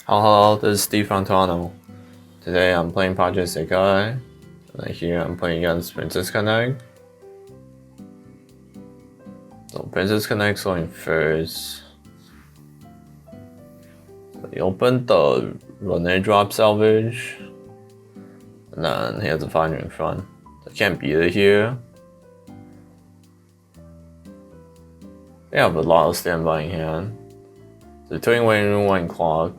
Hello, this is Steve from Toronto. Today I'm playing Project Sekai, and here I'm playing against Princess Connect. So Princess Connect's going first. So he opened the Rene drop salvage, and then he has a finder in front. So I can't beat it here. They have a lot of standby in hand. So 2 in waiting room, 1 in clock.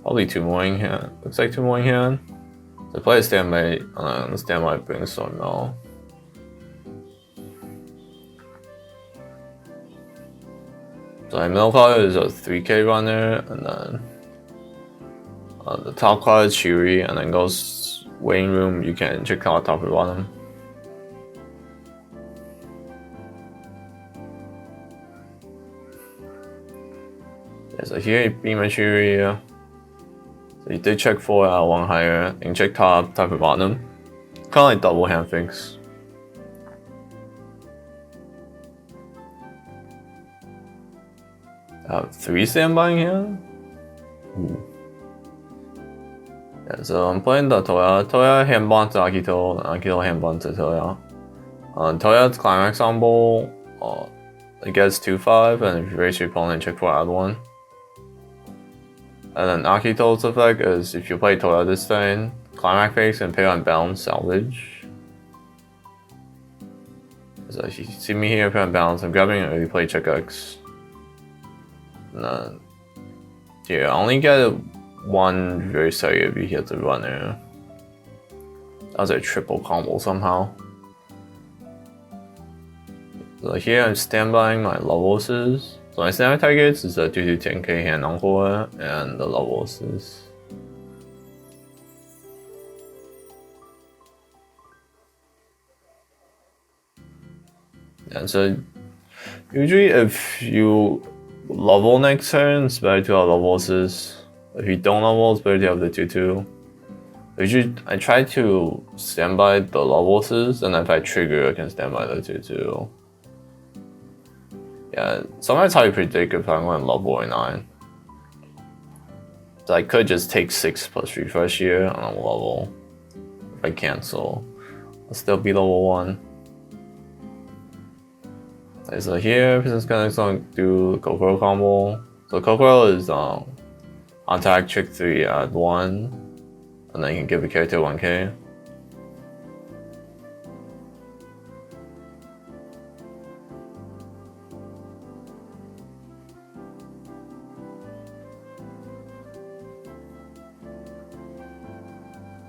Probably 2 more in hand. Looks like 2 more in hand. So play a standby, and the standby brings Storm now. So my middle card is a 3k runner, and then the top card is Cheery, and then goes waiting room. You can check out top or bottom. Yeah, so here you beat my Cheery. So you did check 4 out 1 higher, and check top or bottom. Kind of like double hand fix. I have 3 standby in here. Ooh. Yeah, so I'm playing the Toya. Toya hand bond to Akito, and Akito hand bond to Toya. Toya's climax combo, it gets 2-5, and if you raise your opponent, check 4 add 1. And then Akito's effect is if you play Toya this turn, climax phase and pay on balance salvage. So if you see me here, pay on balance, I'm grabbing an early play check X. And then here, I only get 1 very sorry if he hits a runner. That was a triple combo somehow. So here I'm standbying my levels. So my standby targets is a 2 to 10k hand encore and the levels. And so usually if you level next turn, it's better to have levels. If you don't level, it's better to have the 2-2. Usually I try to stand by the levels, and if I trigger, I can stand by the 2-2. Yeah, sometimes how you predict if I'm going to level or not. So I could just take 6 plus refresh here on a level. If I cancel, I'll still be level 1. Okay, so here, Princess Connect's gonna do Kokoro combo. So Kokoro is on attack trick 3 add 1, and then you can give a character 1k.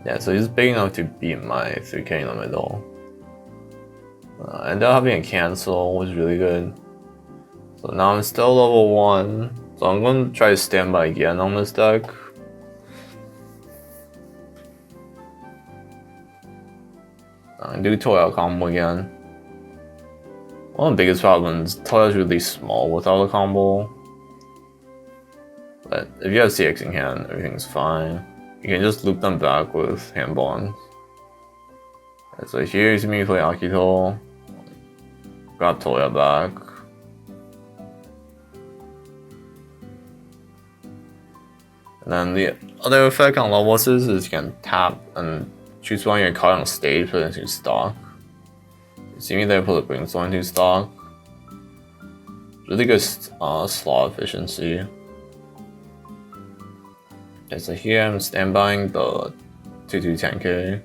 Yeah, so he's big enough to beat my 3k in the middle. Ended up having a cancel, was really good. So now I'm still level 1. So I'm going to try to stand by again on this deck. I do Toya combo again. One of the biggest problems, Toya's really small without a combo. But if you have CX in hand, everything's fine. You can just loop them back with hand bonds. So here you see me play Akito. Got Toya back. And then the other effect on levels is you can tap and choose one of your card on stage, put it into stock. You see me there, put the Brainstorm into stock. Really good slot efficiency. Okay, so here I'm standbying the 2-10k.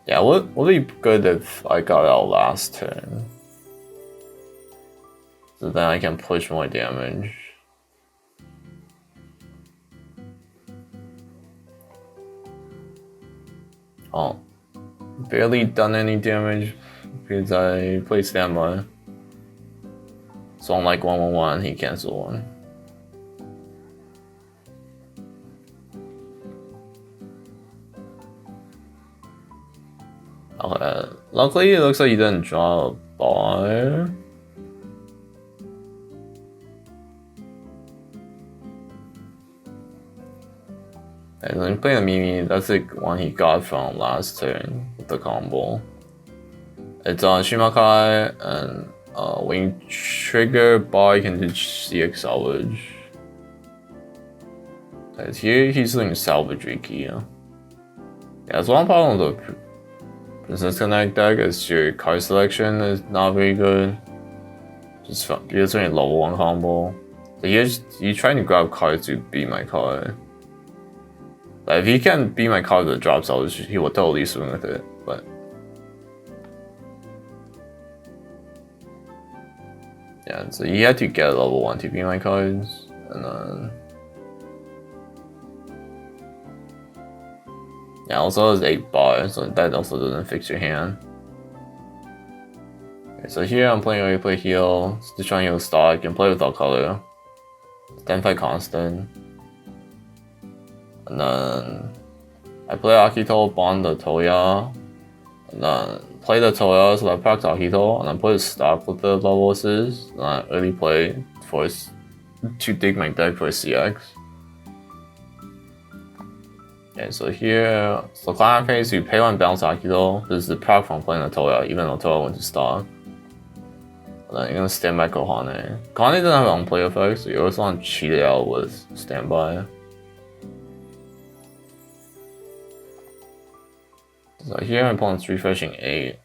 Yeah, would be good if I got out last turn. So then I can push more damage. Oh, barely done any damage because I played standby. So on like 1-1-1, he canceled 1. Okay, luckily it looks like he didn't draw a bar. And then playing a Mimi, that's like one he got from last turn with the combo. It's on Shimakai and when you trigger bar, you can do CX salvage. Here he's doing salvage Reiki. Yeah, that's one problem with the Princess Connect deck is your card selection is not very good. You're just doing a level 1 combo. So you're trying to grab cards to beat my card. Like if he can beat my card with the drop salvage, he will totally swing with it. But yeah, so you had to get a level 1 to beat my cards, and then yeah, also has 8 bars, so that also doesn't fix your hand. Okay, so here I'm playing already play heal, just trying to heal stock, you can play without color. Stand fight constant. And then I play Akito, bond the Toya, and then play the Toya, so I proc Akito, and then put a stock with the levels, and I early play to dig my deck for CX. Okay, so here, so client phase, you pay 1 bounce Akito. This is the proc from playing the Toya, even though Toya went to stock. And then you're gonna stand by Kohane. Kohane doesn't have unplay effects, so you always want to cheat it out with standby. So here my opponent's refreshing 8.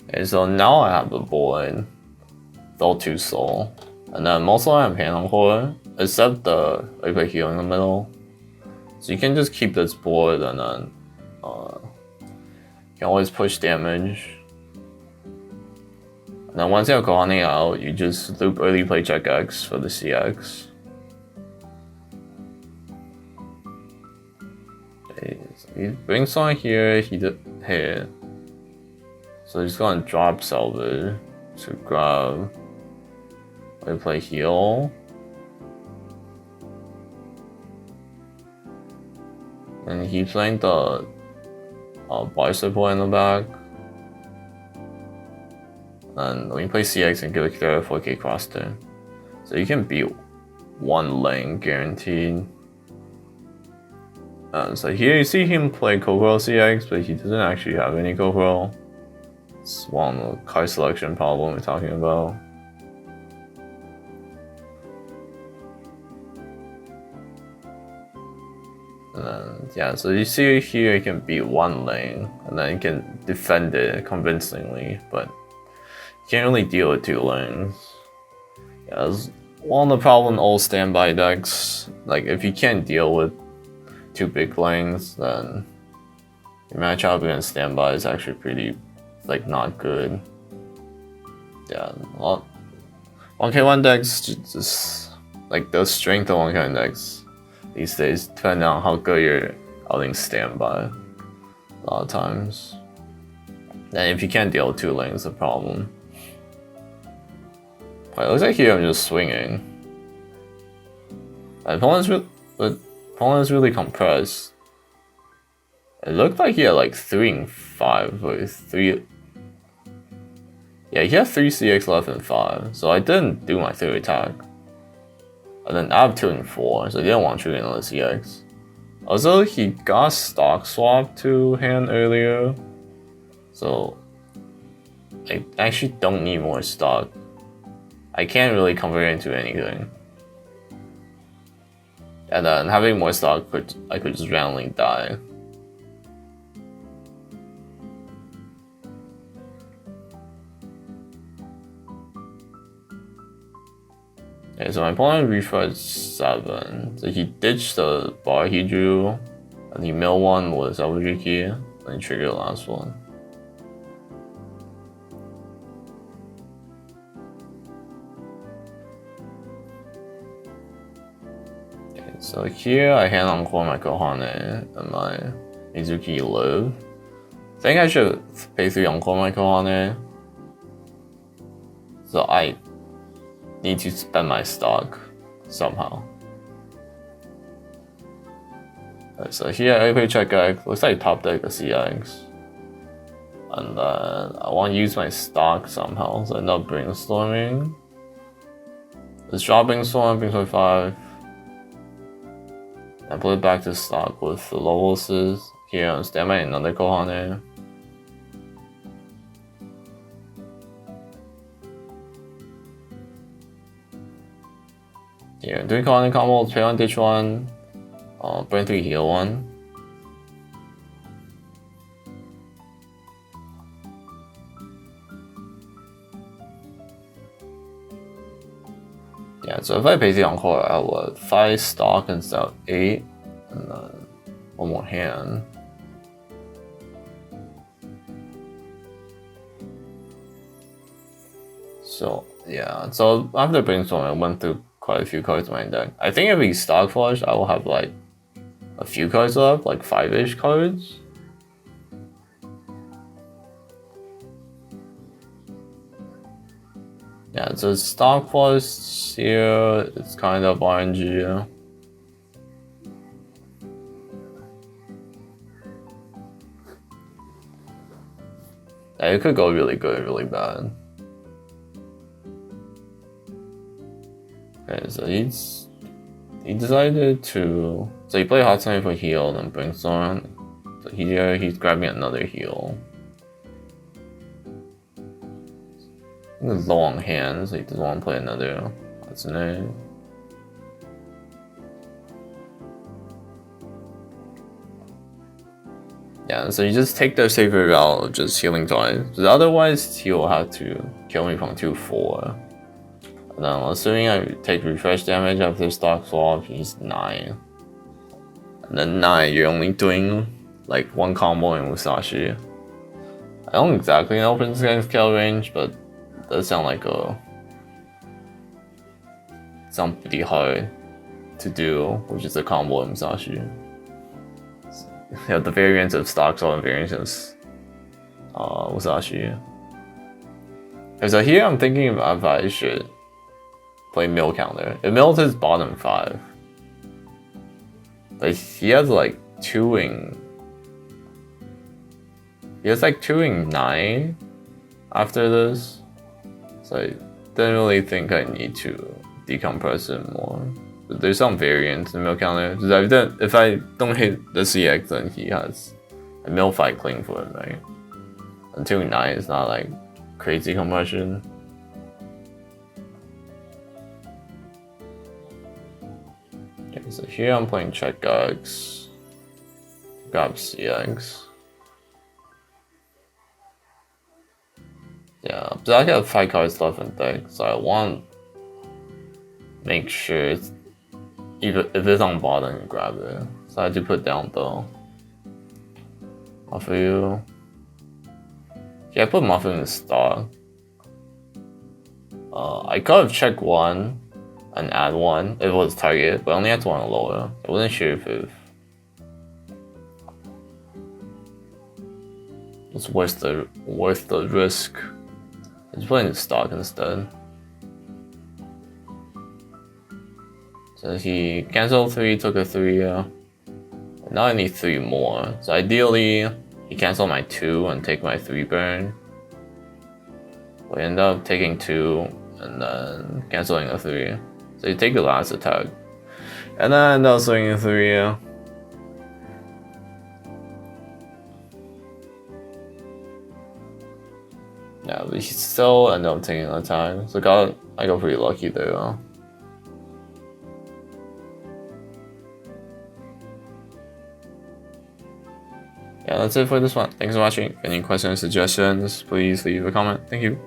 Okay, so now I have the board, all 2 soul, and then most of I have hand on core, except the Liquid Heal in the middle. So you can just keep this board, and then you can always push damage. And then once you have Kohane out, you just loop early play check X for the CX. Okay, so he brings on here, he did hit. So he's gonna drop salvage to grab. We play heal. And he's playing the bar support in the back. And when you play CX and give a clear 4K cross turn. So you can beat 1 lane guaranteed. So here you see him play Kokoro CX, but he doesn't actually have any Kokoro. It's one of the card selection problem we're talking about. And then, yeah, so you see here you can beat 1 lane, and then you can defend it convincingly, but you can't really deal with 2 lanes. Yeah, it's one of the problem old standby decks. Like if you can't deal with 2 big lanes, then your matchup against standby is actually pretty, like, not good. Yeah, well, 1K1 decks just like the strength of 1K1 decks these days depend on how good you're outing standby a lot of times. And if you can't deal with 2 lanes, it's a problem. It looks like here I'm just swinging. My opponent's really compressed. It looked like he had like 3 and 5 or 3. Yeah, he had 3 CX left and 5, so I didn't do my 3rd attack. And then I have 2 and 4, so I didn't want to trigger another CX. Also, he got stock swapped to hand earlier, so I actually don't need more stock. I can't really convert it into anything. And then having more stock, I could just randomly die. Okay, so my opponent refreshed 7. So he ditched the bar he drew, and he milled 1 with salvage key, and he triggered the last one. Okay, so here I hand encore my Kohane and my Mizuki live. I think I should pay 3 encore my Kohane. So I need to spend my stock somehow. Right, so here I play check X, looks like top deck a CX. And then I want to use my stock somehow, so I end up brainstorming. Let's draw brainstorm, brainstorm 5. I put it back to stock with the levels here on standby another Kohane. Here, doing Kohane combo, pay on ditch 1, burn 3, heal 1. Yeah, so if I pay the encore, I would 5 stock instead of 8, and then 1 more hand. So yeah, so after brainstorming, I went through quite a few cards in my deck. I think if we stock flush, I will have like a few cards left, like 5-ish cards. Yeah, so stock flush here, it's kind of RNG. Yeah, it could go really good, really bad. Okay, so he decided to, so he played Hot Sunny for heal and Brainstorm. So here he's grabbing another heal. He's low on hand, so he doesn't want to play another Hot Sunny. Yeah, so you just take the safer route of just healing twice. Because otherwise, he will have to kill me from 2-4. And then, assuming I take refresh damage after stock swap, he's 9. And then 9, you're only doing like 1 combo in Musashi. I don't exactly know Prince Gang's kill range, but it does sound like sound pretty hard to do, which is a combo in Musashi. You have the variants of stock swap and variants of Musashi. Okay, so here I'm thinking if I should play mill counter. It mills his bottom 5. But he has like 2-ing. He has like 2-ing 9 after this. So I didn't really think I need to decompress it more. But there's some variants in mill counter. If I don't hit the CX, then he has a mill 5 clean for it, right? And 2-9 is not like crazy compression. Okay, so here I'm playing check X, grab CX. Yeah, but I got 5 cards left in deck, so I want to make sure it's, even if it's on bottom, grab it. So I had to put down the Mafu. Yeah, I put Mafu in the stock. I could have checked 1 and add 1 if it was target, but I only had to 1 lower. I wasn't sure if it's worth the risk. I just put in the stock instead. So he canceled 3, took a 3. Now I need 3 more. So ideally, he canceled my 2 and take my 3 burn. We end up taking 2 and then canceling a 3. So you take the last attack. And then I end up swinging a 3. Yeah, but he still ended up taking an attack. So I got pretty lucky there. Yeah, that's it for this one. Thanks for watching. Any questions, suggestions, please leave a comment. Thank you.